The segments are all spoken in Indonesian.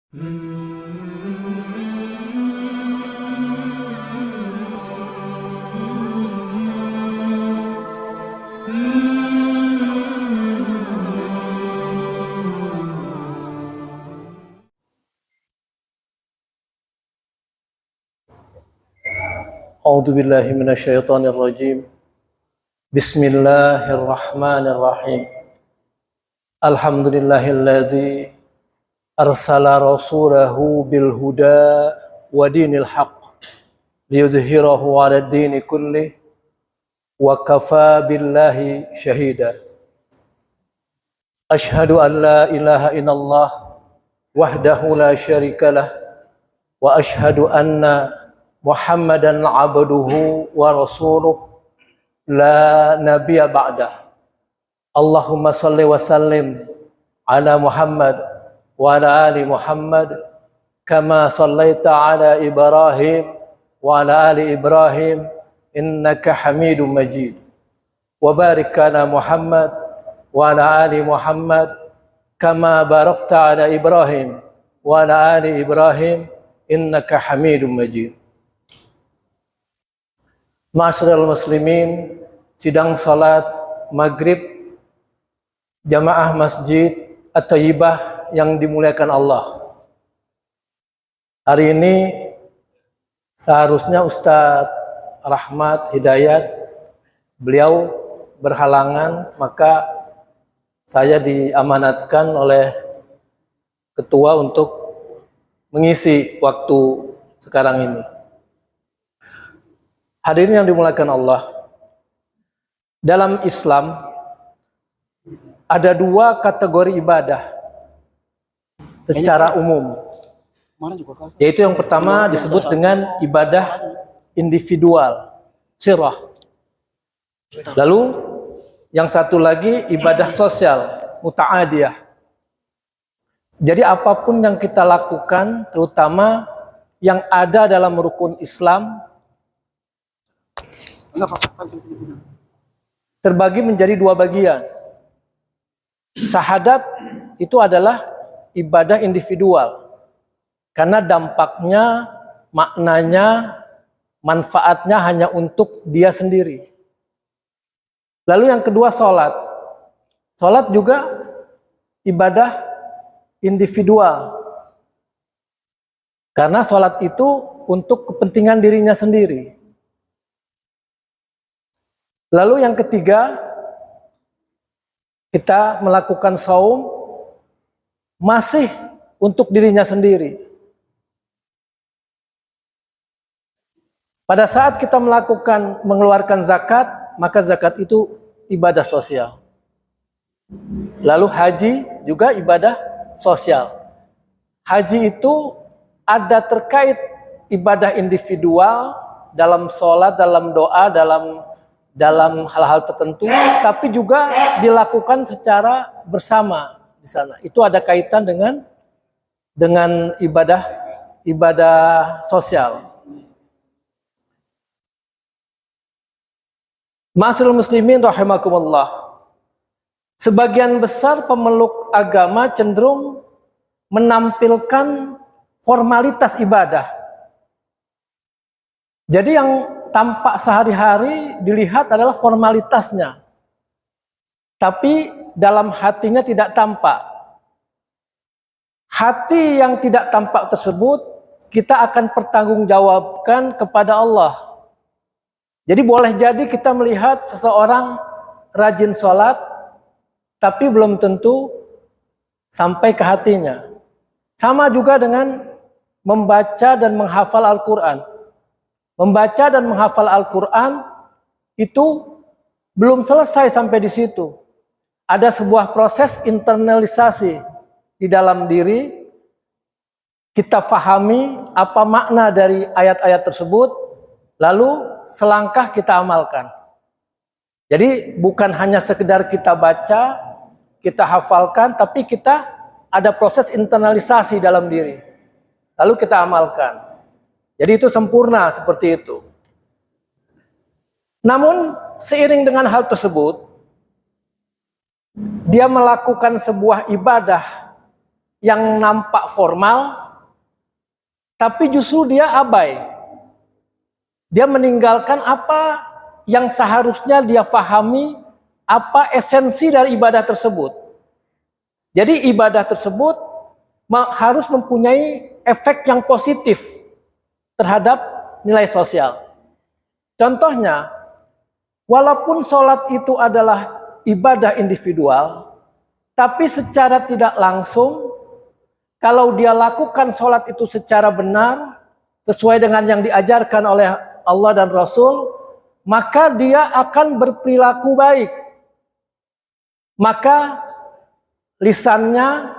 A'udzu billahi minasyaitonir rajim. Bismillahirrahmanirrahim. Alhamdulillahilladzi arsala rasulahu bil huda wa dinil haqq liyudhhirahu 'alad dini kullih wa kafa billahi syahida. Asyhadu an la ilaha illallah wahdahu la syarikalah wa asyhadu anna Muhammadan abduhu wa rasuluh la nabiyya ba'dah. Allahumma salli wa sallim ala Muhammad wa ala ali Muhammad kama sallaita ala Ibrahim wa ala ali Ibrahim innaka Hamidum Majid. Wa barik ala Muhammad wa ala ali Muhammad kama barakta ala Ibrahim wa ala ali Ibrahim innaka Hamidum Majid. Ma'asyiral muslimin, sidang salat maghrib jamaah Masjid At-Thayyibah yang dimuliakan Allah. Hari ini seharusnya Ustadz Rahmat Hidayat, beliau berhalangan, maka saya diamanatkan oleh ketua untuk mengisi waktu sekarang ini. Hadirin yang dimuliakan Allah, dalam Islam ada dua kategori ibadah secara umum, yaitu yang pertama disebut dengan ibadah individual, sirah. Lalu yang satu lagi ibadah sosial, muta'adiyah. Jadi apapun yang kita lakukan, terutama yang ada dalam rukun Islam, terbagi menjadi dua bagian. Syahadat itu adalah ibadah individual, karena dampaknya, maknanya, manfaatnya hanya untuk dia sendiri. Lalu yang kedua sholat. Sholat juga ibadah individual, karena sholat itu untuk kepentingan dirinya sendiri. Lalu yang ketiga, kita melakukan saum masih untuk dirinya sendiri. Pada saat kita mengeluarkan zakat, maka zakat itu ibadah sosial. Lalu haji juga ibadah sosial. Haji itu ada terkait ibadah individual dalam sholat, dalam doa, dalam hal-hal tertentu, tapi juga dilakukan secara bersama di sana. Itu ada kaitan dengan ibadah sosial. Ma'asyiral muslimin rahimakumullah. Sebagian besar pemeluk agama cenderung menampilkan formalitas ibadah. Jadi yang tampak sehari-hari dilihat adalah formalitasnya, tapi dalam hatinya tidak tampak. Hati yang tidak tampak tersebut kita akan pertanggungjawabkan kepada Allah. Jadi boleh jadi kita melihat seseorang rajin sholat, tapi belum tentu sampai ke hatinya. Sama juga dengan membaca dan menghafal Al-Quran. Membaca dan menghafal Al-Quran itu belum selesai sampai di situ. Ada sebuah proses internalisasi di dalam diri. Kita fahami apa makna dari ayat-ayat tersebut, lalu selangkah kita amalkan. Jadi bukan hanya sekedar kita baca, kita hafalkan, tapi kita ada proses internalisasi dalam diri. Lalu kita amalkan. Jadi itu sempurna seperti itu. Namun seiring dengan hal tersebut, dia melakukan sebuah ibadah yang nampak formal, tapi justru dia abai. Dia meninggalkan apa yang seharusnya dia pahami, apa esensi dari ibadah tersebut. Jadi ibadah tersebut harus mempunyai efek yang positif terhadap nilai sosial. Contohnya, walaupun sholat itu adalah ibadah individual, tapi secara tidak langsung, kalau dia lakukan sholat itu secara benar, sesuai dengan yang diajarkan oleh Allah dan Rasul, maka dia akan berperilaku baik. Maka lisannya,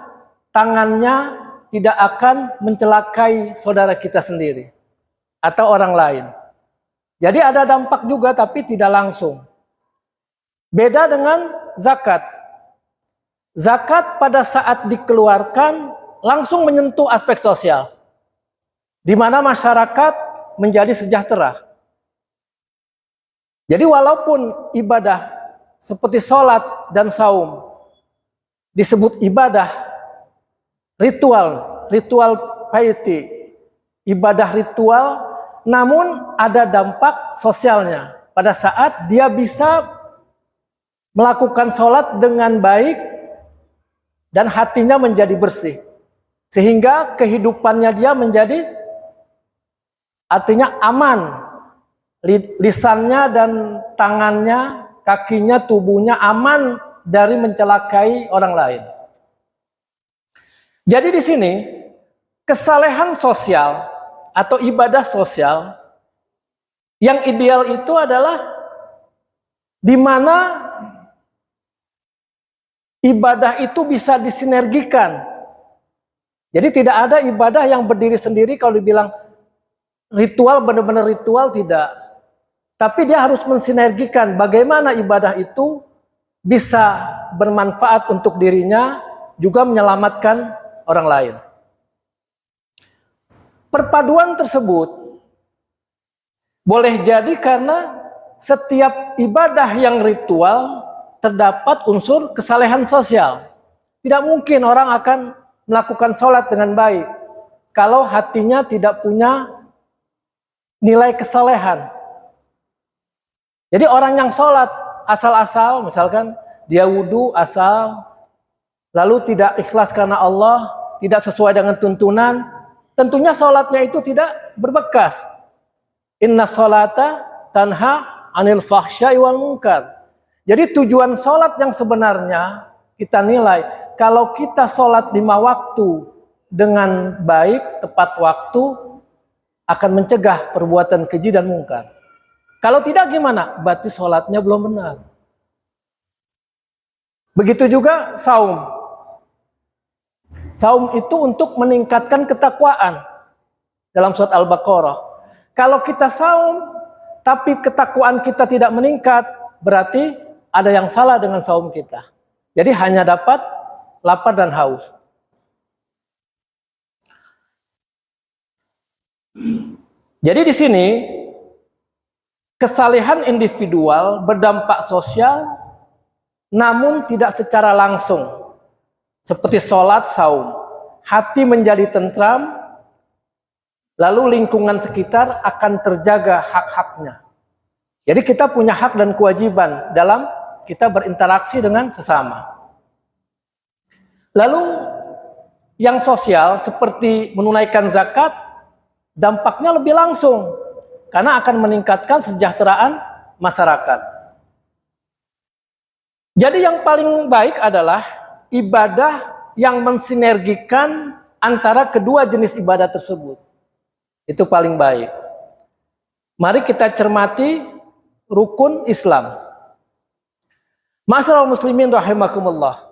tangannya tidak akan mencelakai saudara kita sendiri atau orang lain. Jadi ada dampak juga tapi tidak langsung. Beda dengan zakat. Zakat pada saat dikeluarkan langsung menyentuh aspek sosial, di mana masyarakat menjadi sejahtera. Jadi walaupun ibadah seperti sholat dan saum disebut ibadah ritual piety, ibadah ritual, namun ada dampak sosialnya pada saat dia bisa melakukan sholat dengan baik dan hatinya menjadi bersih, sehingga kehidupannya dia menjadi artinya aman, lisannya dan tangannya, kakinya, tubuhnya aman dari mencelakai orang lain. Jadi di sini kesalehan sosial atau ibadah sosial yang ideal itu adalah di mana ibadah itu bisa disinergikan. Jadi tidak ada ibadah yang berdiri sendiri. Kalau dibilang ritual, benar-benar ritual, tidak. Tapi dia harus mensinergikan bagaimana ibadah itu bisa bermanfaat untuk dirinya, juga menyelamatkan orang lain. Perpaduan tersebut boleh jadi karena setiap ibadah yang ritual terdapat unsur kesalehan sosial. Tidak mungkin orang akan melakukan sholat dengan baik kalau hatinya tidak punya nilai kesalehan. Jadi orang yang sholat asal-asal, misalkan dia wudhu asal, lalu tidak ikhlas karena Allah, tidak sesuai dengan tuntunan, tentunya sholatnya itu tidak berbekas. Inna sholata tanha anil fahsya'i wal munkar. Jadi tujuan sholat yang sebenarnya kita nilai, kalau kita sholat 5 waktu dengan baik, tepat waktu, akan mencegah perbuatan keji dan mungkar. Kalau tidak gimana? Berarti sholatnya belum benar. Begitu juga saum. Saum itu untuk meningkatkan ketakwaan. Dalam surat Al-Baqarah. Kalau kita saum, tapi ketakwaan kita tidak meningkat, berarti ada yang salah dengan saum kita. Jadi hanya dapat lapar dan haus. Jadi di sini kesalehan individual berdampak sosial, namun tidak secara langsung. Seperti sholat, saum. Hati menjadi tentram, lalu lingkungan sekitar akan terjaga hak-haknya. Jadi kita punya hak dan kewajiban dalam kita berinteraksi dengan sesama. Lalu yang sosial seperti menunaikan zakat, dampaknya lebih langsung karena akan meningkatkan kesejahteraan masyarakat. Jadi yang paling baik adalah ibadah yang mensinergikan antara kedua jenis ibadah tersebut. Itu paling baik. Mari kita cermati rukun Islam. Ma'asyiral muslimin rahimakumullah.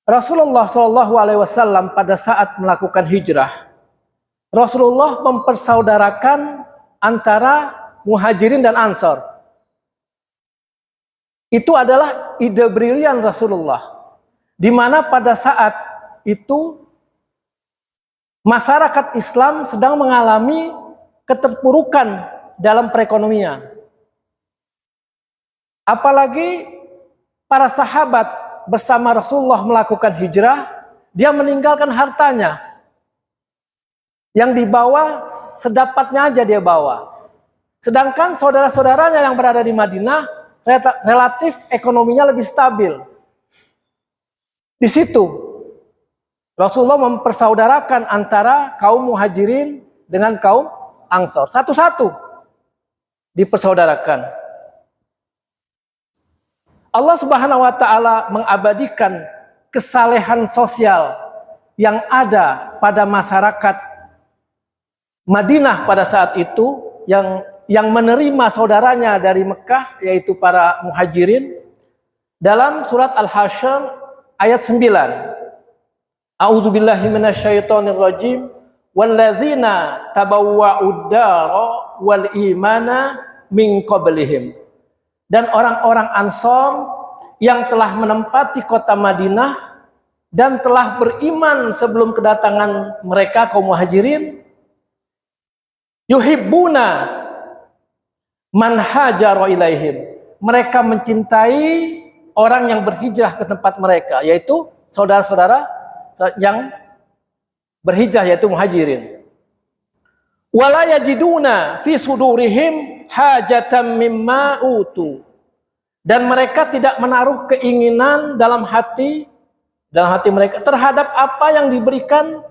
Rasulullah SAW pada saat melakukan hijrah, Rasulullah mempersaudarakan antara muhajirin dan ansor. Itu adalah ide brilian Rasulullah, di mana pada saat itu masyarakat Islam sedang mengalami keterpurukan dalam perekonomian. Apalagi para sahabat bersama Rasulullah melakukan hijrah dia meninggalkan hartanya. Yang dibawa sedapatnya aja dia bawa. Sedangkan saudara-saudaranya yang berada di Madinah relatif ekonominya lebih stabil. Di situ Rasulullah mempersaudarakan antara kaum Muhajirin dengan kaum Ansor. Satu-satu dipersaudarakan. Allah Subhanahu wa taala mengabadikan kesalehan sosial yang ada pada masyarakat Madinah pada saat itu yang menerima saudaranya dari Mekah, yaitu para Muhajirin, dalam surat Al-Hasyr ayat 9. A'udzubillahi minasyaitonirrajim. Wallazina tabawwa'ud dara wal imana min qablihim. Dan orang-orang Ansor yang telah menempati kota Madinah dan telah beriman sebelum kedatangan mereka kaum Muhajirin, yuhibbuna man hajara ilaihim. Mereka mencintai orang yang berhijrah ke tempat mereka, yaitu saudara-saudara yang berhijrah, yaitu Muhajirin. Wala yajiduna fi sudurihim hajatan mimma utu. Dan mereka tidak menaruh keinginan dalam hati mereka terhadap apa yang diberikan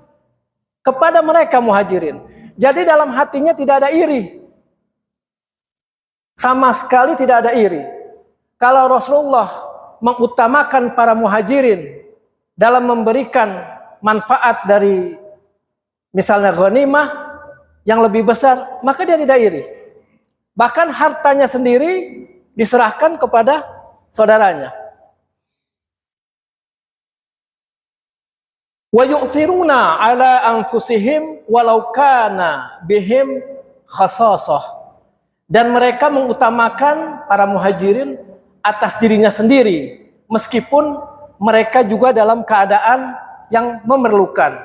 kepada mereka Muhajirin. Jadi dalam hatinya tidak ada iri. Sama sekali tidak ada iri. Kalau Rasulullah mengutamakan para Muhajirin dalam memberikan manfaat dari misalnya ghanimah yang lebih besar, maka dia tidak iri. Bahkan hartanya sendiri diserahkan kepada saudaranya. Wa yu'siruna ala anfusihim walau kana bihim khasasah. Dan mereka mengutamakan para Muhajirin atas dirinya sendiri, meskipun mereka juga dalam keadaan yang memerlukan.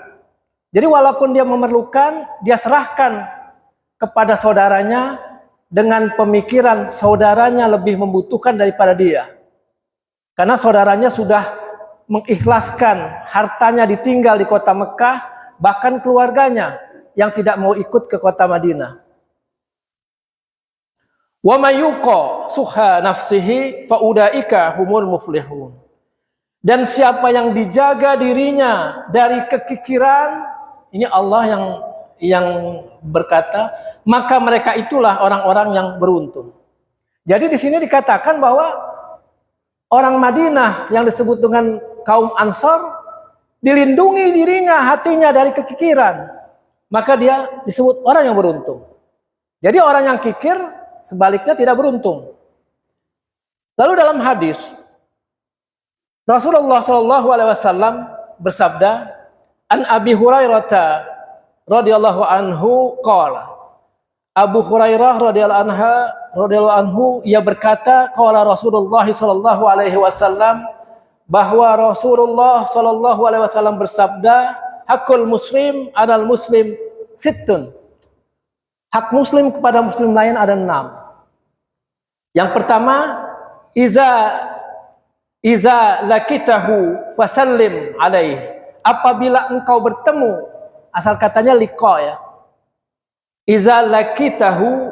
Jadi walaupun dia memerlukan, dia serahkan kepada saudaranya dengan pemikiran saudaranya lebih membutuhkan daripada dia. Karena saudaranya sudah mengikhlaskan hartanya ditinggal di kota Mekah, bahkan keluarganya yang tidak mau ikut ke kota Madinah. Wa may yuqa suha nafsihi fa ulaika humul muflihun. Dan siapa yang dijaga dirinya dari kekikiran, ini Allah yang berkata, maka mereka itulah orang-orang yang beruntung. Jadi di sini dikatakan bahwa orang Madinah yang disebut dengan kaum Ansor dilindungi dirinya, hatinya dari kekikiran, maka dia disebut orang yang beruntung. Jadi orang yang kikir sebaliknya tidak beruntung. Lalu dalam hadis Rasulullah SAW bersabda, an Abi Hurairah radhiyallahu anhu qala. Abu Hurairah radhiyallahu anhu ia berkata, qala Rasulullah SAW, bahwa Rasulullah SAW bersabda, hakul muslim alal muslim sittun. Hak muslim kepada muslim lain ada 6. Yang pertama, iza lakitahu fasallim alaihi. Apabila engkau bertemu, asal katanya liqa ya. Iza lakitahu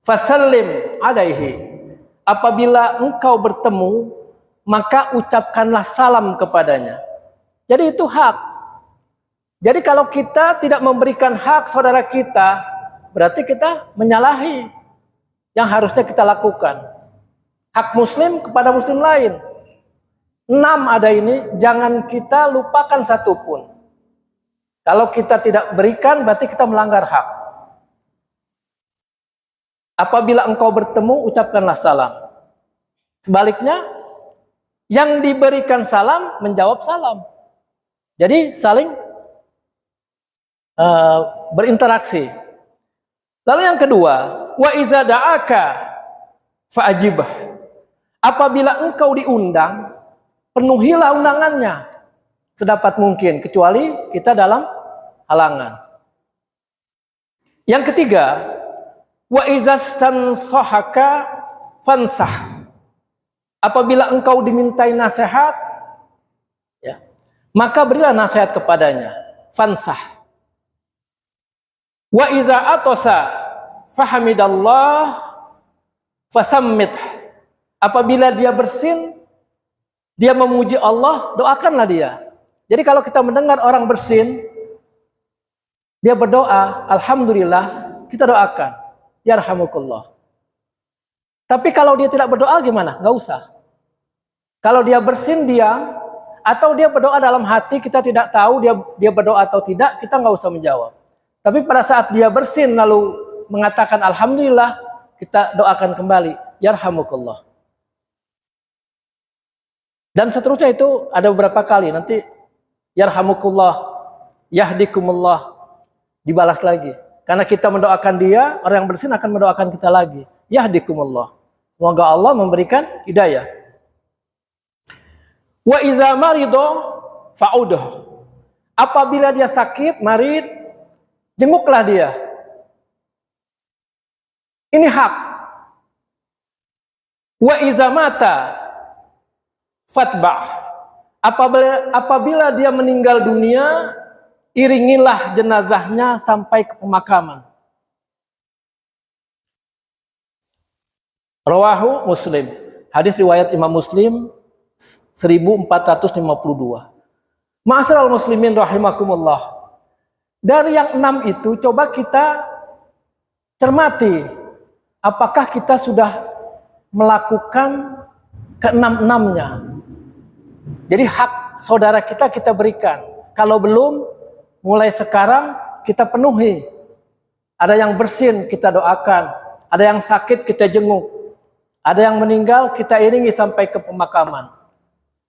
fasallim alaihi. Apabila engkau bertemu, maka ucapkanlah salam kepadanya. Jadi itu hak. Jadi kalau kita tidak memberikan hak saudara kita, berarti kita menyalahi yang harusnya kita lakukan. Hak muslim kepada muslim lain. 6 ada ini, jangan kita lupakan satupun. Kalau kita tidak berikan, berarti kita melanggar hak. Apabila engkau bertemu, ucapkanlah salam. Sebaliknya, yang diberikan salam, menjawab salam. Jadi saling berinteraksi. Lalu yang kedua, wa iza da'aka fa'ajibah. Apabila engkau diundang, penuhilah undangannya sedapat mungkin, kecuali kita dalam halangan. Yang ketiga, wa izastansahaka fansah. Apabila engkau dimintai nasihat, ya, maka berilah nasihat kepadanya, fansah. Wa iza atosa fahamidallah fasammit. Apabila dia bersin, dia memuji Allah, doakanlah dia. Jadi kalau kita mendengar orang bersin, dia berdoa, alhamdulillah, kita doakan, yarhamukallah. Tapi kalau dia tidak berdoa gimana? Nggak usah. Kalau dia bersin diam, atau dia berdoa dalam hati, kita tidak tahu dia berdoa atau tidak, kita nggak usah menjawab. Tapi pada saat dia bersin lalu mengatakan alhamdulillah, kita doakan kembali, yarhamukallah. Dan seterusnya itu ada beberapa kali, nanti yarhamukallah, yahdikumullah, dibalas lagi. Karena kita mendoakan dia, orang yang bersin akan mendoakan kita lagi, yahdikumullah. Semoga Allah memberikan hidayah. Wa iza marido fa'uduh. Apabila dia sakit, marid, jenguklah dia. Ini hak. Wa iza mata fatbah. Apabila dia meninggal dunia, iringilah jenazahnya sampai ke pemakaman. Rawahu Muslim. Hadis riwayat Imam Muslim 1452. Ma'asyiral muslimin rahimakumullah. Dari yang 6 itu coba kita cermati, apakah kita sudah melakukan ke-6-6-nya. Jadi hak saudara kita berikan. Kalau belum, mulai sekarang kita penuhi. Ada yang bersin, kita doakan. Ada yang sakit, kita jenguk. Ada yang meninggal, kita iringi sampai ke pemakaman.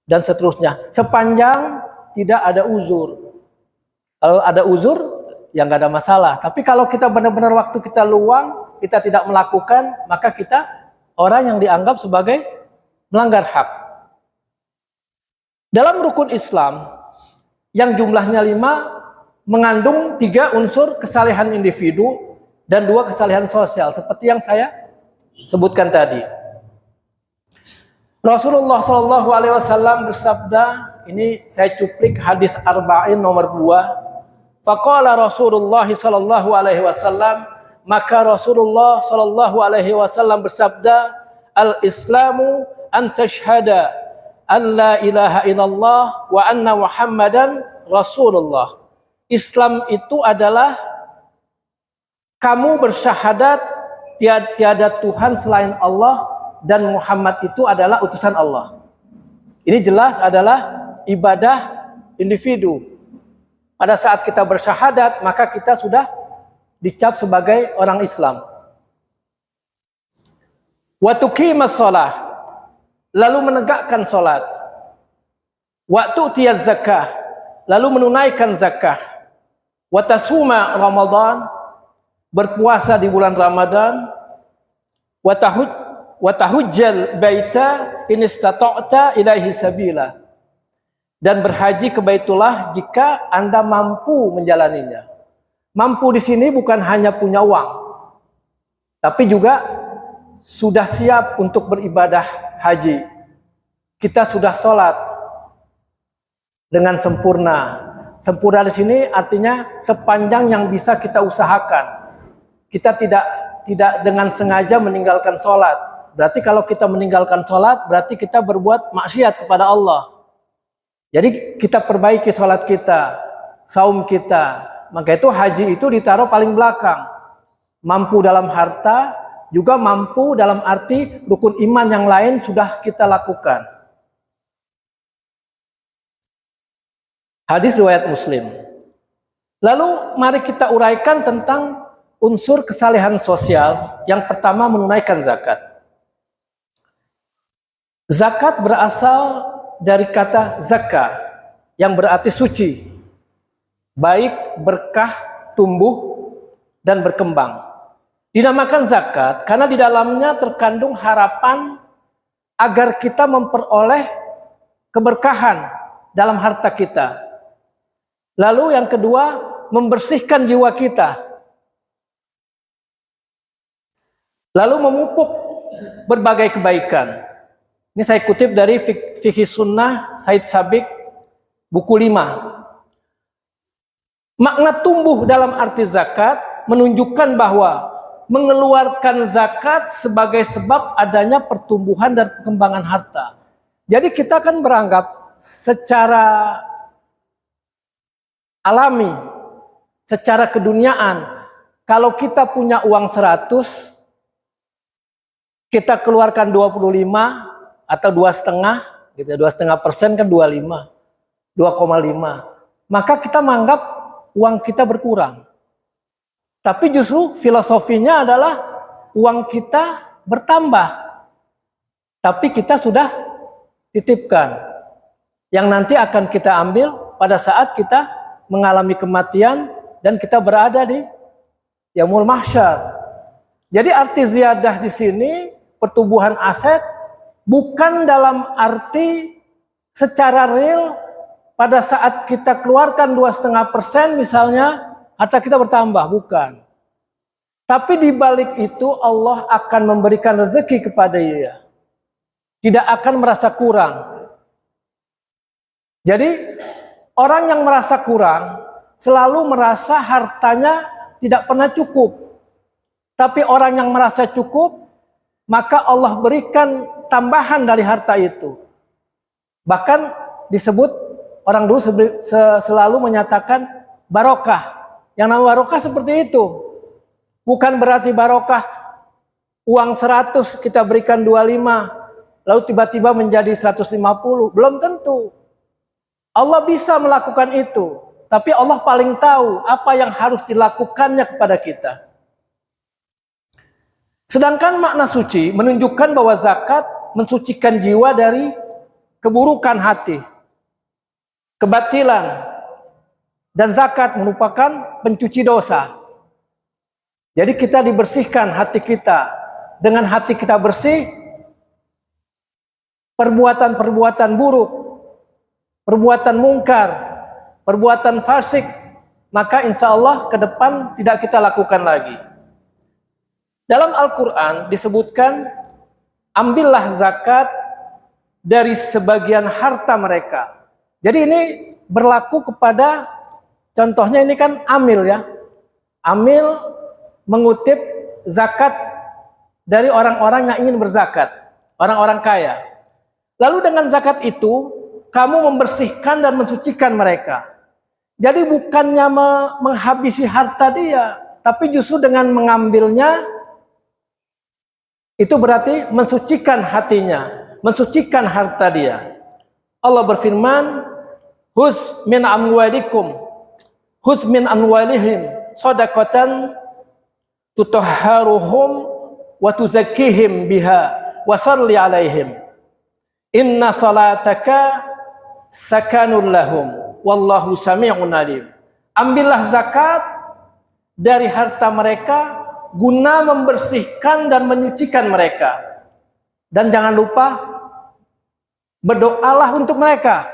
Dan seterusnya. Sepanjang tidak ada uzur. Kalau ada uzur, ya nggak ada masalah. Tapi kalau kita benar-benar waktu kita luang, kita tidak melakukan, maka kita orang yang dianggap sebagai melanggar hak. Dalam rukun Islam, yang jumlahnya 5, mengandung 3 unsur kesalehan individu dan 2 kesalehan sosial, seperti yang saya sebutkan tadi. Rasulullah SAW bersabda, ini saya cuplik hadis Arba'in nomor 2. Faqala Rasulullah SAW, maka Rasulullah SAW bersabda, al-Islamu an tashhada an la ilaha illallah wa anna Muhammadan Rasulullah. Islam itu adalah kamu bersyahadat tiada Tuhan selain Allah dan Muhammad itu adalah utusan Allah. Ini jelas adalah ibadah individu. Pada saat kita bersyahadat, maka kita sudah dicap sebagai orang Islam. Wa tuqimas shalah, lalu menegakkan salat. Wa tu'tiyaz zakah, lalu menunaikan zakah. Wa tasuma Ramadan, berpuasa di bulan Ramadan. Wa tahujjal baita in istata'ta ilaihi sabila, dan berhaji ke Baitullah jika Anda mampu menjalaninya. Mampu di sini bukan hanya punya uang, tapi juga sudah siap untuk beribadah haji. Kita sudah sholat dengan sempurna. Sempurna di sini artinya sepanjang yang bisa kita usahakan. Kita tidak dengan sengaja meninggalkan sholat. Berarti kalau kita meninggalkan sholat, berarti kita berbuat maksiat kepada Allah. Jadi kita perbaiki sholat kita, saum kita. Maka itu haji itu ditaruh paling belakang. Mampu dalam harta, juga mampu dalam arti rukun iman yang lain sudah kita lakukan. Hadis riwayat Muslim. Lalu mari kita uraikan tentang unsur kesalehan sosial. Yang pertama, menunaikan zakat. Zakat berasal dari kata zakah yang berarti suci, baik, berkah, tumbuh, dan berkembang. Dinamakan zakat karena di dalamnya terkandung harapan agar kita memperoleh keberkahan dalam harta kita. Lalu yang kedua, membersihkan jiwa kita. Lalu memupuk berbagai kebaikan. Ini saya kutip dari Fikih Sunnah Said Sabiq buku 5. Makna tumbuh dalam arti zakat menunjukkan bahwa mengeluarkan zakat sebagai sebab adanya pertumbuhan dan perkembangan harta. Jadi kita kan beranggap secara alami, secara keduniaan, kalau kita punya uang 100, kita keluarkan 25 atau 2,5, gitu, 2,5% kan 25, 2,5. Maka kita menganggap uang kita berkurang. Tapi justru filosofinya adalah uang kita bertambah. Tapi kita sudah titipkan. Yang nanti akan kita ambil pada saat kita mengalami kematian dan kita berada di yaumul mahsyar. Jadi arti ziyadah di sini, pertumbuhan aset, bukan dalam arti secara real pada saat kita keluarkan 2,5% misalnya, harta kita bertambah, bukan. Tapi di balik itu Allah akan memberikan rezeki kepada dia. Tidak akan merasa kurang. Jadi orang yang merasa kurang selalu merasa hartanya tidak pernah cukup. Tapi orang yang merasa cukup, maka Allah berikan tambahan dari harta itu. Bahkan disebut, orang dulu selalu menyatakan barokah. Yang nama barokah seperti itu. Bukan berarti barokah uang 100 kita berikan 25, lalu tiba-tiba menjadi 150. Belum tentu. Allah bisa melakukan itu. Tapi Allah paling tahu apa yang harus dilakukannya kepada kita. Sedangkan makna suci menunjukkan bahwa zakat mensucikan jiwa dari keburukan hati, kebatilan, dan zakat merupakan pencuci dosa. Jadi kita dibersihkan hati kita. Dengan hati kita bersih, perbuatan-perbuatan buruk, perbuatan mungkar, perbuatan fasik, maka insya Allah ke depan tidak kita lakukan lagi. Dalam Al-Quran disebutkan, ambillah zakat dari sebagian harta mereka. Jadi ini berlaku kepada, contohnya ini kan amil ya. Amil mengutip zakat dari orang-orang yang ingin berzakat, orang-orang kaya. Lalu dengan zakat itu, kamu membersihkan dan mensucikan mereka. Jadi bukannya menghabisi harta dia, tapi justru dengan mengambilnya, itu berarti mensucikan hatinya, mensucikan harta dia. Allah berfirman, Huz min amwalikum, huz min amwalihim sadaqatan tutahharuhum wa tuzakkihim biha wa salli alaihim. Inna salataka sakanun lahum wallahu sami'un alim. Ambillah zakat dari harta mereka guna membersihkan dan menyucikan mereka. Dan jangan lupa berdoalah untuk mereka.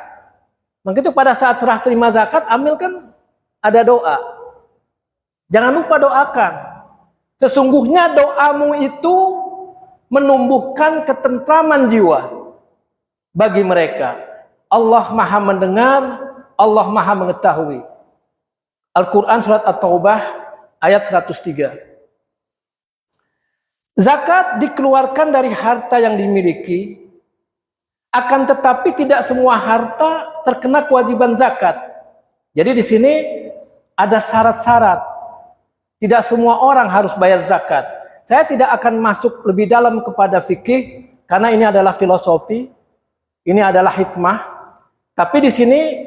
Begitu pada saat serah terima zakat, ambil kan ada doa. Jangan lupa doakan. Sesungguhnya doamu itu menumbuhkan ketentraman jiwa bagi mereka. Allah Maha mendengar, Allah Maha mengetahui. Al-Quran surat At-Taubah ayat 103. Zakat dikeluarkan dari harta yang dimiliki, akan tetapi tidak semua harta terkena kewajiban zakat. Jadi di sini ada syarat-syarat. Tidak semua orang harus bayar zakat. Saya tidak akan masuk lebih dalam kepada fikih karena ini adalah filosofi, ini adalah hikmah. Tapi di sini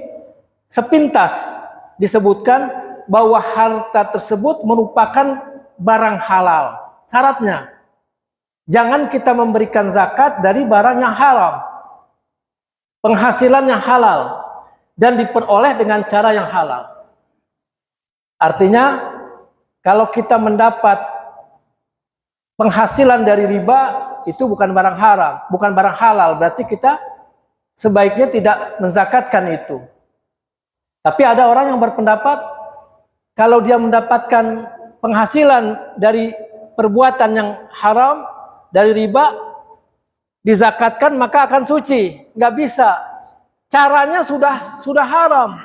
sepintas disebutkan bahwa harta tersebut merupakan barang halal. Syaratnya, jangan kita memberikan zakat dari barang yang haram. Penghasilan yang halal dan diperoleh dengan cara yang halal. Artinya, kalau kita mendapat penghasilan dari riba, itu bukan barang haram, bukan barang halal. Berarti kita sebaiknya tidak menzakatkan itu. Tapi ada orang yang berpendapat, kalau dia mendapatkan penghasilan dari perbuatan yang haram, dari riba, dizakatkan maka akan suci. Nggak bisa. caranya sudah haram.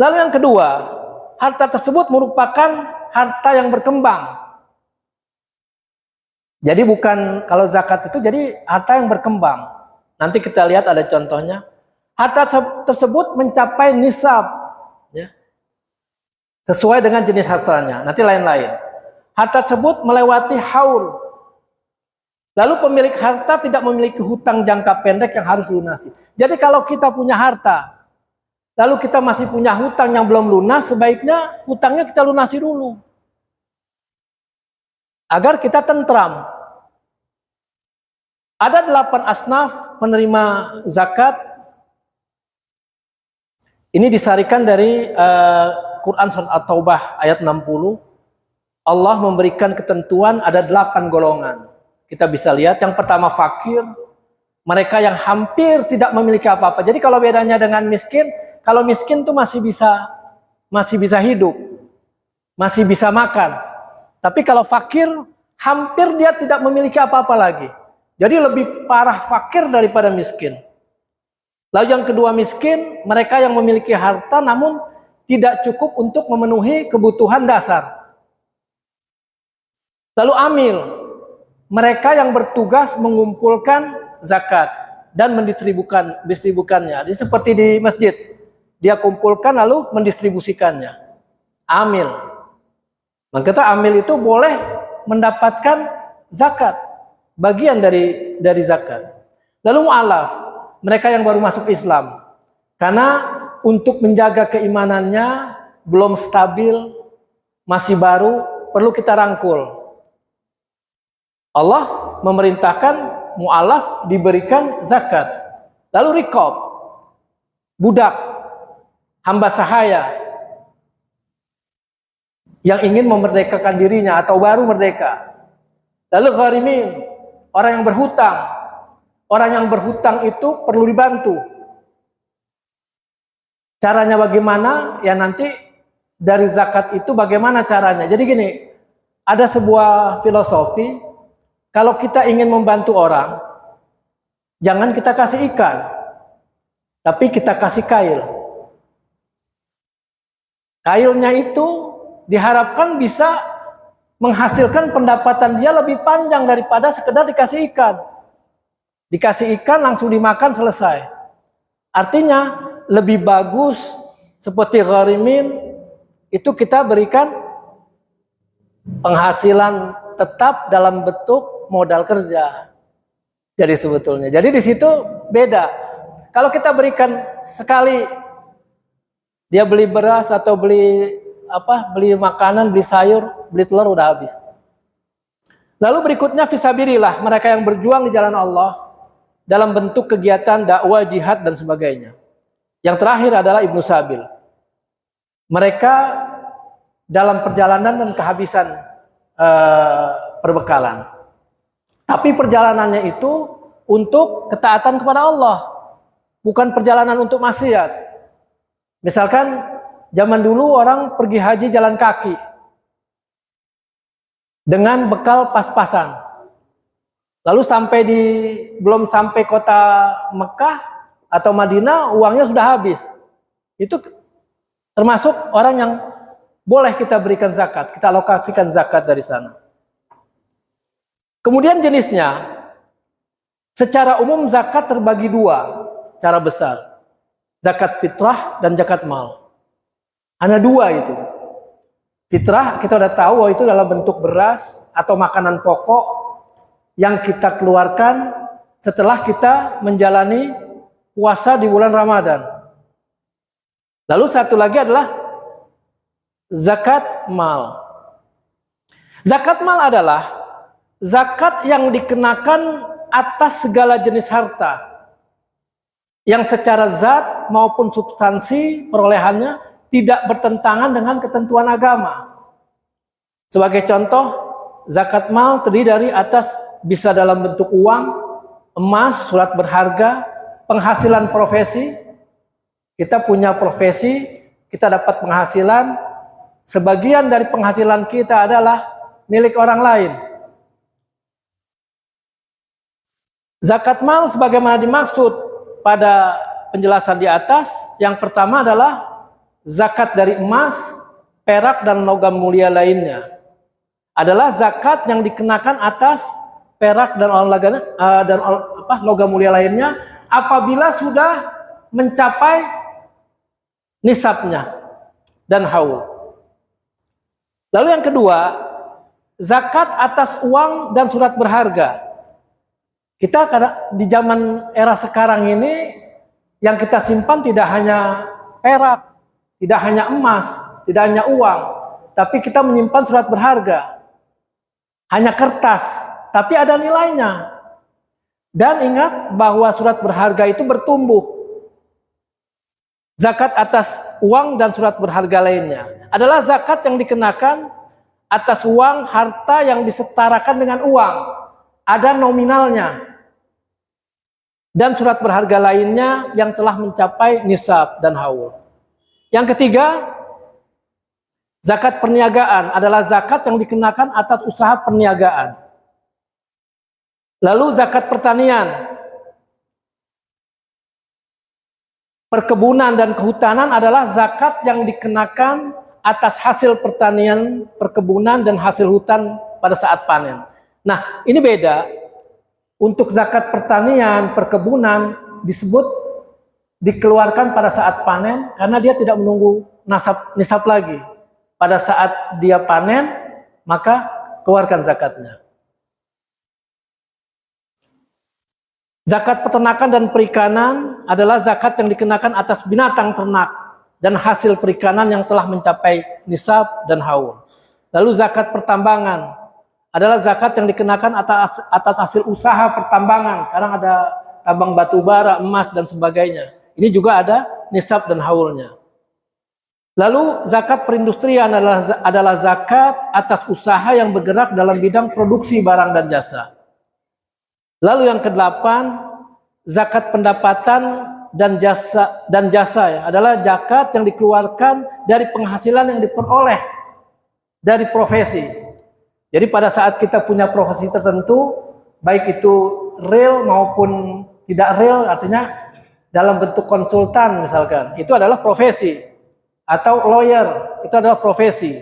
Lalu yang kedua, harta tersebut merupakan harta yang berkembang. Jadi bukan, kalau zakat itu jadi harta yang berkembang. Nanti kita lihat ada contohnya. Harta tersebut mencapai nisab, ya, sesuai dengan jenis hartanya. Nanti lain-lain. Harta tersebut melewati haul. Lalu pemilik harta tidak memiliki hutang jangka pendek yang harus lunasi. Jadi kalau kita punya harta, lalu kita masih punya hutang yang belum lunas, sebaiknya hutangnya kita lunasi dulu. Agar kita tentram. Ada 8 asnaf penerima zakat. Ini disarikan dari Quran Surat At-Taubah ayat 60. Allah memberikan ketentuan ada 8 golongan. Kita bisa lihat, yang pertama fakir, mereka yang hampir tidak memiliki apa-apa. Jadi kalau bedanya dengan miskin, kalau miskin tuh masih bisa hidup, masih bisa makan. Tapi kalau fakir, hampir dia tidak memiliki apa-apa lagi. Jadi lebih parah fakir daripada miskin. Lalu yang kedua miskin, mereka yang memiliki harta namun tidak cukup untuk memenuhi kebutuhan dasar. Lalu amil, mereka yang bertugas mengumpulkan zakat dan mendistribukannya. Jadi seperti di masjid, dia kumpulkan lalu mendistribusikannya. Amil. Maka amil itu boleh mendapatkan zakat, bagian dari zakat. Lalu mu'alaf, mereka yang baru masuk Islam. Karena untuk menjaga keimanannya belum stabil, masih baru, perlu kita rangkul. Allah memerintahkan mu'alaf diberikan zakat. Lalu riqab, budak, hamba sahaya yang ingin memerdekakan dirinya atau baru merdeka. Lalu gharimin, orang yang berhutang. Orang yang berhutang itu perlu dibantu. Caranya bagaimana? Ya nanti dari zakat itu bagaimana caranya. Jadi gini, ada sebuah filosofi. Kalau kita ingin membantu orang, jangan kita kasih ikan, tapi kita kasih kail. Kailnya itu diharapkan bisa menghasilkan pendapatan dia lebih panjang daripada sekedar dikasih ikan. Dikasih ikan langsung dimakan selesai. Artinya lebih bagus seperti gharimin itu kita berikan penghasilan tetap dalam bentuk modal kerja. Jadi sebetulnya, jadi di situ beda. Kalau kita berikan sekali, dia beli beras atau beli makanan, beli sayur, beli telur udah habis. Lalu berikutnya fisabilillah, mereka yang berjuang di jalan Allah dalam bentuk kegiatan dakwah, jihad dan sebagainya. Yang terakhir adalah Ibnu Sabil. Mereka dalam perjalanan dan kehabisan perbekalan. Tapi perjalanannya itu untuk ketaatan kepada Allah, bukan perjalanan untuk maksiat. Misalkan zaman dulu orang pergi haji jalan kaki dengan bekal pas-pasan. Lalu belum sampai kota Mekah atau Madinah, uangnya sudah habis. Itu termasuk orang yang boleh kita berikan zakat, kita alokasikan zakat dari sana. Kemudian jenisnya, secara umum zakat terbagi dua secara besar. Zakat fitrah dan zakat mal. Ada dua itu. Fitrah kita udah tahu bahwa itu dalam bentuk beras atau makanan pokok yang kita keluarkan setelah kita menjalani puasa di bulan Ramadan. Lalu satu lagi adalah zakat mal. Zakat mal adalah zakat yang dikenakan atas segala jenis harta yang secara zat maupun substansi perolehannya tidak bertentangan dengan ketentuan agama. Sebagai contoh, zakat mal terdiri dari atas bisa dalam bentuk uang, emas, surat berharga, penghasilan profesi. Kita punya profesi, kita dapat penghasilan, sebagian dari penghasilan kita adalah milik orang lain. Zakat mal sebagaimana dimaksud pada penjelasan di atas, yang pertama adalah zakat dari emas, perak, dan logam mulia lainnya. Adalah zakat yang dikenakan atas perak dan logam mulia lainnya apabila sudah mencapai nisabnya dan haul. Lalu yang kedua, zakat atas uang dan surat berharga. Kita di zaman era sekarang ini, yang kita simpan tidak hanya perak, tidak hanya emas, tidak hanya uang, tapi kita menyimpan surat berharga. Hanya kertas, tapi ada nilainya. Dan ingat bahwa surat berharga itu bertumbuh. Zakat atas uang dan surat berharga lainnya adalah zakat yang dikenakan atas uang harta yang disetarakan dengan uang. Ada nominalnya. Dan surat berharga lainnya yang telah mencapai nisab dan haul. Yang ketiga, zakat perniagaan adalah zakat yang dikenakan atas usaha perniagaan. Lalu zakat pertanian, perkebunan dan kehutanan adalah zakat yang dikenakan atas hasil pertanian, perkebunan, dan hasil hutan pada saat panen. Nah, ini beda. Untuk zakat pertanian, perkebunan disebut dikeluarkan pada saat panen karena dia tidak menunggu nisab lagi. Pada saat dia panen, maka keluarkan zakatnya. Zakat peternakan dan perikanan adalah zakat yang dikenakan atas binatang ternak dan hasil perikanan yang telah mencapai nisab dan haul. Lalu zakat pertambangan adalah zakat yang dikenakan atas hasil usaha pertambangan. Sekarang ada tambang batu bara, emas, dan sebagainya. Ini juga ada nisab dan haulnya. Lalu zakat perindustrian adalah zakat atas usaha yang bergerak dalam bidang produksi barang dan jasa. Lalu yang kedelapan, zakat pendapatan dan jasa ya, adalah zakat yang dikeluarkan dari penghasilan yang diperoleh dari profesi. Jadi pada saat kita punya profesi tertentu, baik itu real maupun tidak real, artinya dalam bentuk konsultan misalkan, itu adalah profesi. Atau lawyer, itu adalah profesi.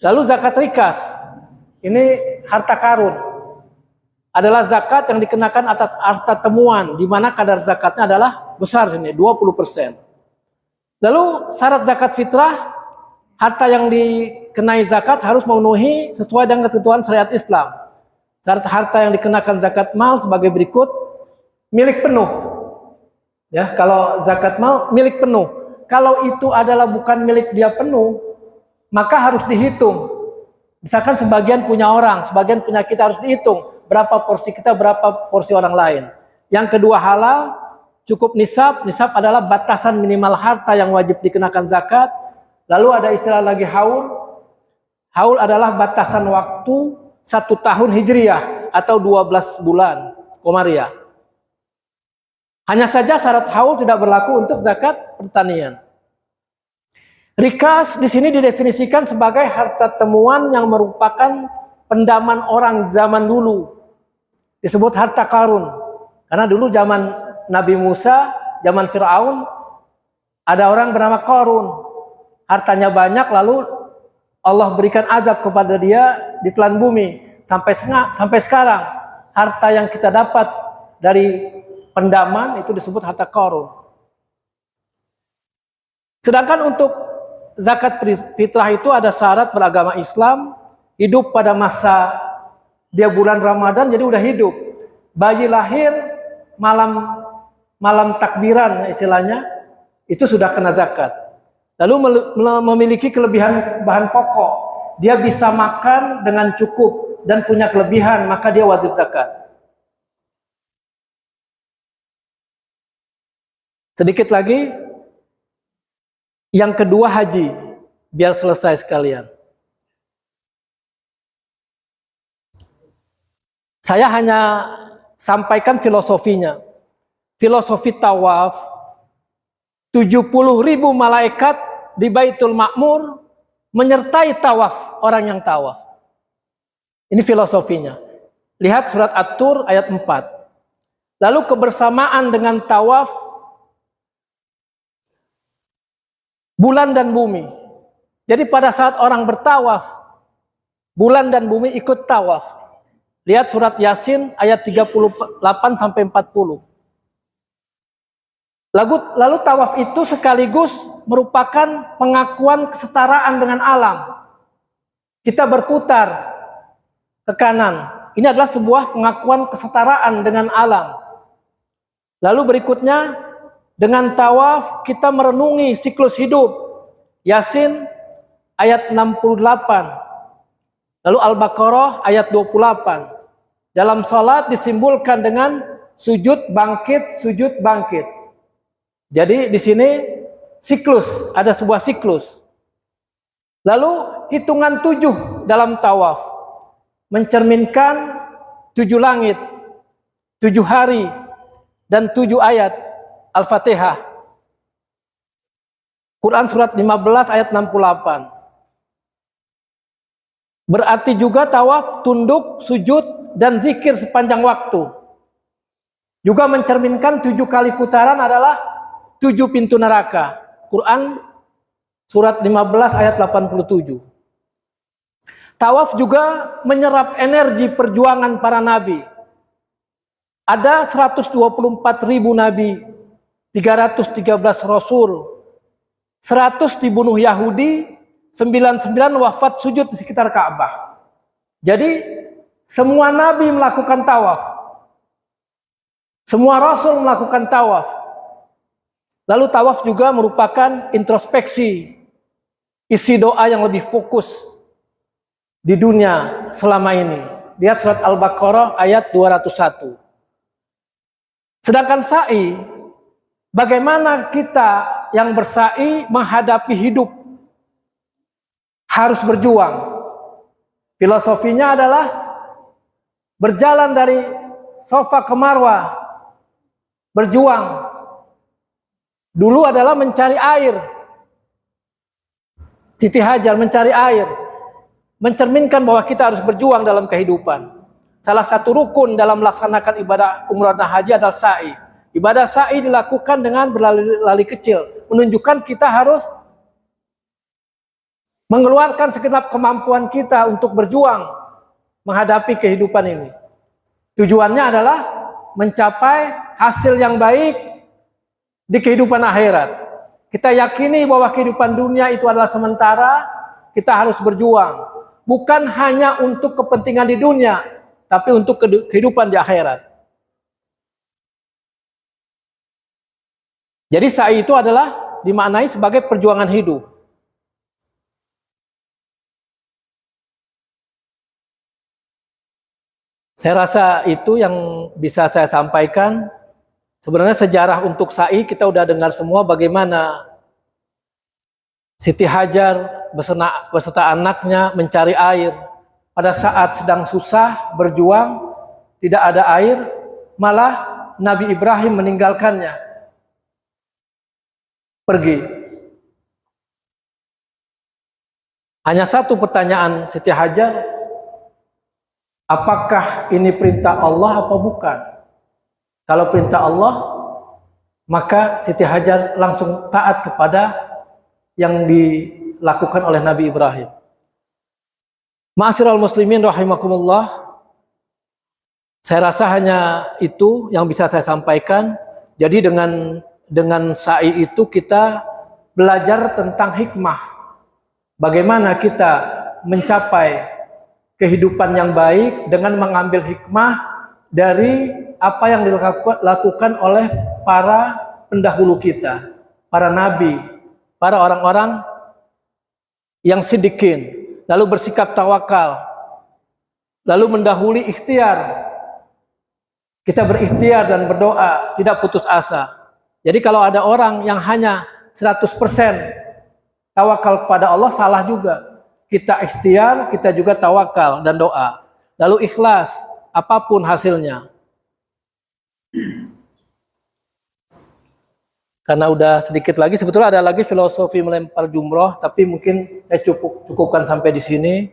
Lalu zakat rikas, ini harta karun, adalah zakat yang dikenakan atas harta temuan, di mana kadar zakatnya adalah besar sini, 20%. Lalu syarat zakat fitrah, harta yang dikenai zakat harus memenuhi sesuai dengan ketentuan syariat Islam. Syarat harta yang dikenakan zakat mal sebagai berikut: milik penuh. Ya, kalau zakat mal milik penuh. Kalau itu adalah bukan milik dia penuh, maka harus dihitung. Misalkan sebagian punya orang, sebagian punya kita, harus dihitung berapa porsi kita, berapa porsi orang lain. Yang kedua, halal, cukup nisab. Nisab adalah batasan minimal harta yang wajib dikenakan zakat. Lalu ada istilah lagi haul. Haul adalah batasan waktu 1 tahun hijriyah atau 12 bulan komariah. Hanya saja syarat haul tidak berlaku untuk zakat pertanian. Rikas di sini didefinisikan sebagai harta temuan yang merupakan pendaman orang zaman dulu. Disebut harta karun. Karena dulu zaman Nabi Musa, zaman Fir'aun, ada orang bernama Qarun. Hartanya banyak, lalu Allah berikan azab kepada dia di telan bumi. Sampai sekarang, harta yang kita dapat dari pendaman itu disebut harta karun. Sedangkan untuk zakat fitrah itu ada syarat beragama Islam, hidup pada masa dia bulan Ramadan, jadi udah hidup. Bayi lahir malam takbiran istilahnya, itu sudah kena zakat. Lalu memiliki kelebihan bahan pokok, dia bisa makan dengan cukup dan punya kelebihan, maka dia wajib zakat. Sedikit lagi, yang kedua haji, biar selesai sekalian. Saya hanya sampaikan filosofinya. Filosofi tawaf, 70.000 malaikat di Baitul Ma'mur menyertai tawaf orang yang tawaf. Ini filosofinya. Lihat surat At-Tur ayat 4. Lalu kebersamaan dengan tawaf bulan dan bumi. Jadi pada saat orang bertawaf, bulan dan bumi ikut tawaf. Lihat surat Yasin ayat 38 sampai 40. Lalu tawaf itu sekaligus merupakan pengakuan kesetaraan dengan alam. Kita berputar ke kanan. Ini adalah sebuah pengakuan kesetaraan dengan alam. Lalu berikutnya, dengan tawaf kita merenungi siklus hidup. Yasin ayat 68. Lalu Al-Baqarah ayat 28. Dalam salat disimbolkan dengan sujud bangkit, sujud bangkit. Jadi di sini siklus, ada sebuah siklus. Lalu hitungan 7 dalam tawaf mencerminkan 7 langit, 7 hari, dan 7 ayat Al-Fatihah. Quran surat 15 ayat 68. Berarti juga tawaf tunduk, sujud, dan zikir sepanjang waktu. Juga mencerminkan 7 kali putaran adalah 7 pintu neraka. Quran surat 15 ayat 87. Tawaf juga menyerap energi perjuangan para nabi. Ada 124.000 nabi, 313 rasul, 100 dibunuh Yahudi, 99 wafat sujud di sekitar Ka'bah. Jadi semua nabi melakukan tawaf. Semua rasul melakukan tawaf. Lalu tawaf juga merupakan introspeksi, isi doa yang lebih fokus di dunia selama ini. Lihat surat Al-Baqarah ayat 201. Sedangkan sa'i, bagaimana kita yang bersa'i menghadapi hidup? Harus berjuang. Filosofinya adalah berjalan dari Safa ke Marwah, berjuang. Dulu adalah mencari air. Siti Hajar mencari air, mencerminkan bahwa kita harus berjuang dalam kehidupan. Salah satu rukun dalam melaksanakan ibadah umrah dan haji adalah sa'i. Ibadah sa'i dilakukan dengan berlari kecil, menunjukkan kita harus mengeluarkan segenap kemampuan kita untuk berjuang menghadapi kehidupan ini. Tujuannya adalah mencapai hasil yang baik di kehidupan akhirat. Kita yakini bahwa kehidupan dunia itu adalah sementara, kita harus berjuang. Bukan hanya untuk kepentingan di dunia, tapi untuk kehidupan di akhirat. Jadi sa'i itu adalah dimaknai sebagai perjuangan hidup. Saya rasa itu yang bisa saya sampaikan. Sebenarnya sejarah untuk sa'i kita udah dengar semua bagaimana Siti Hajar beserta anaknya mencari air. Pada saat sedang susah berjuang, tidak ada air, malah Nabi Ibrahim meninggalkannya. Pergi. Hanya satu pertanyaan Siti Hajar, apakah ini perintah Allah apa bukan? Kalau perintah Allah, maka Siti Hajar langsung taat kepada yang dilakukan oleh Nabi Ibrahim. Ma'asyiral muslimin rahimakumullah, saya rasa hanya itu yang bisa saya sampaikan. Jadi dengan sa'i itu kita belajar tentang hikmah. Bagaimana kita mencapai kehidupan yang baik dengan mengambil hikmah dari apa yang dilakukan oleh para pendahulu kita, para nabi, para orang-orang yang siddiqin, lalu bersikap tawakal, lalu mendahului ikhtiar. Kita berikhtiar dan berdoa, tidak putus asa. Jadi kalau ada orang yang hanya 100% tawakal kepada Allah, salah juga. Kita ikhtiar, kita juga tawakal dan doa. Lalu ikhlas, apapun hasilnya. Karena udah sedikit lagi, sebetulnya ada lagi filosofi melempar jumroh, tapi mungkin saya cukupkan sampai di sini.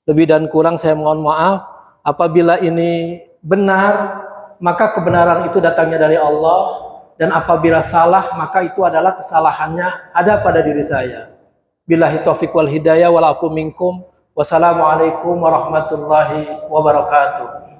Lebih dan kurang saya mohon maaf. Apabila ini benar, maka kebenaran itu datangnya dari Allah, dan apabila salah maka itu adalah kesalahannya ada pada diri saya. Billahi taufiq wal hidayah wal afu minkum. Wassalamualaikum warahmatullahi wabarakatuh.